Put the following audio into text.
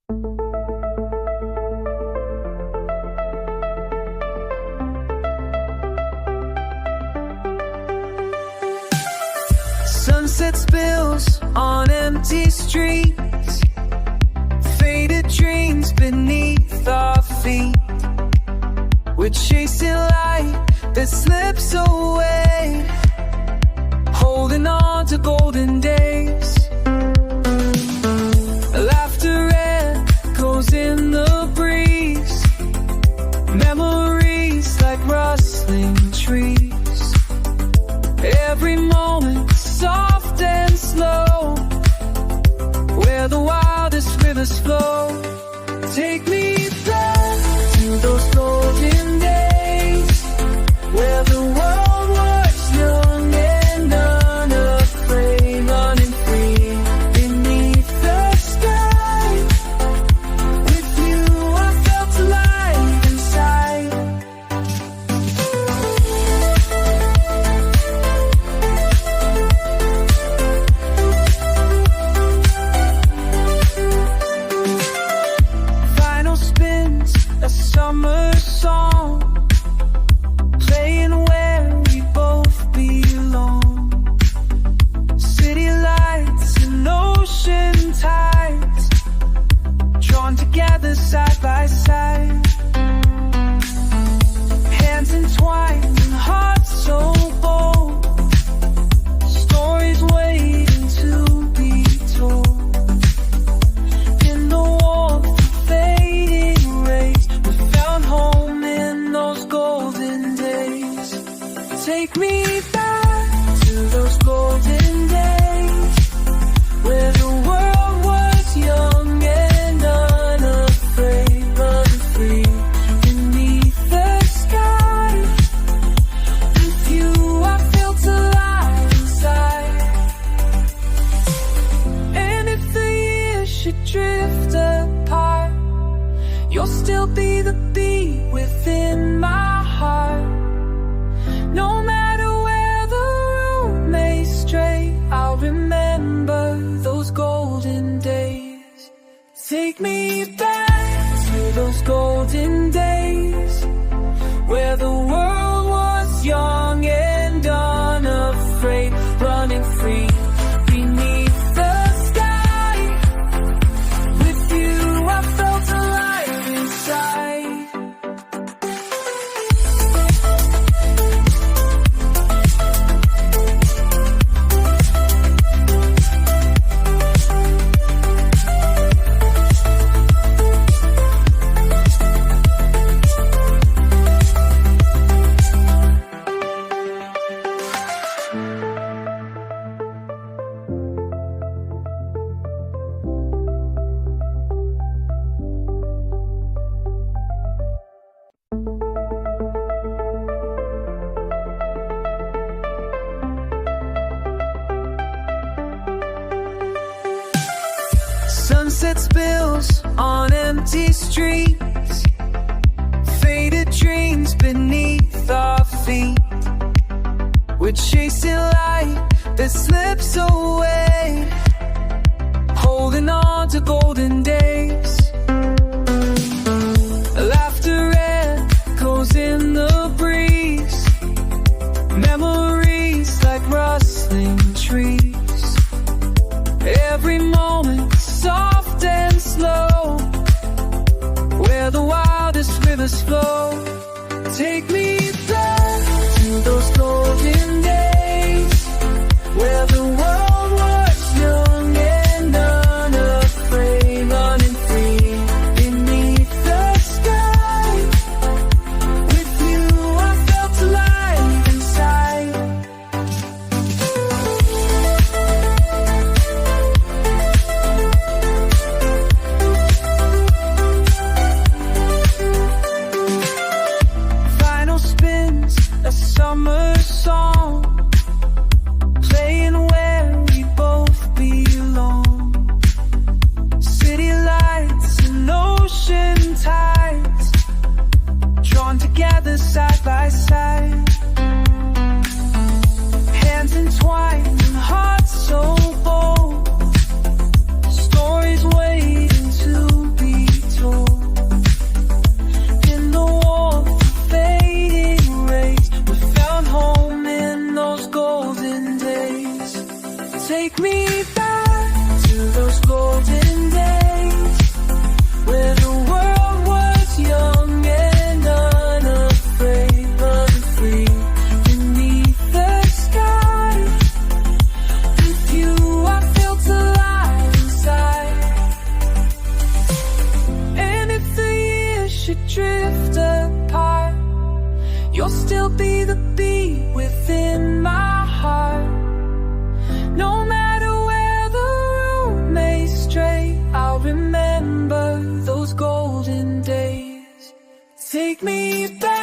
Sunset spills on empty streets, faded dreams beneath our feet. We're chasing light that slips away, holding on to golden days. Laughter echoes in the breeze, memories like rustling trees. Every moment soft and slow, where the wildest rivers flow. Take me back to those golden days, where the world was young and unafraid, running free beneath the sky. With you I felt alive inside. Final spins a summer song, playing where we both belong. City lights and ocean tides, drawn together side by side. Hands entwined and hearts so bold, stories waiting to be told. In the warmth of fading rays, we found home in those golden days. Take me back to those golden days, where the world was young and unafraid, running free beneath the sky. With you I felt alive inside. And if the years should drift apart, you'll still be the beat within my heart. No matter where the road may stray, I'll remember those golden days. Take me back to those golden days, where the world was young and unafraid, running free beneath the sky. With you I felt alive inside. Sunset spills on empty streets, faded dreams beneath our feet. We're chasing light that slips away, holding on to golden days. Laughter echoes in the breeze, memories like rustling trees. Every moment soft and slow, where the wildest rivers flow. Take me back to those golden days, where the world was young and unafraid, running free beneath the sky. With you I felt alive inside. Final spins a summer those golden days where the world was young and unafraid, unfree. Beneath the sky, with you I felt alive inside. And if the years should drift apart, you'll still be the beat within my heart. No matter where the road may stray, I'll remember those golden days. Take me back.